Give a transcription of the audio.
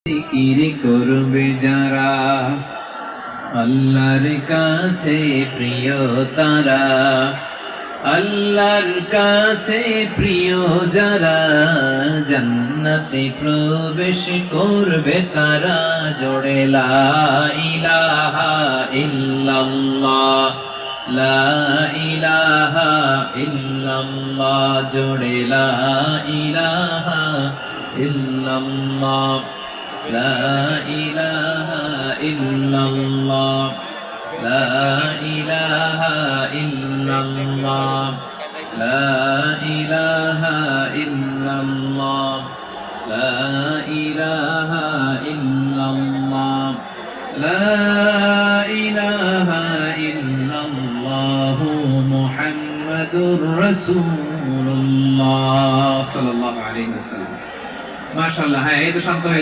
জিকির করবে যারা, আল্লাহর কাছে প্রিয় তারা, আল্লাহর কাছে প্রিয় যারা, জান্নাতে প্রবেশ করবে তারা। জোড়ে লা ইলাহা ইল্লাল্লাহ, লা ইলাহা ইল্লাল্লাহ, জোড়ে লা ইলাহা ইল্লাল্লাহ, লা ইলাহা ইল্লাল্লাহ, লা ইলাহা ইল্লাল্লাহ, লা ইলাহা ইল্লাল্লাহ, লা ইলাহা ইল্লাল্লাহ, লা ইলাহা ইল্লাল্লাহু মুহাম্মাদুর রাসূলুল্লাহ সাল্লাল্লাহু আলাইহি ওয়াসাল্লাম। মাশাআল্লাহ। হ্যাঁ, এই তো শান্ত হয়ে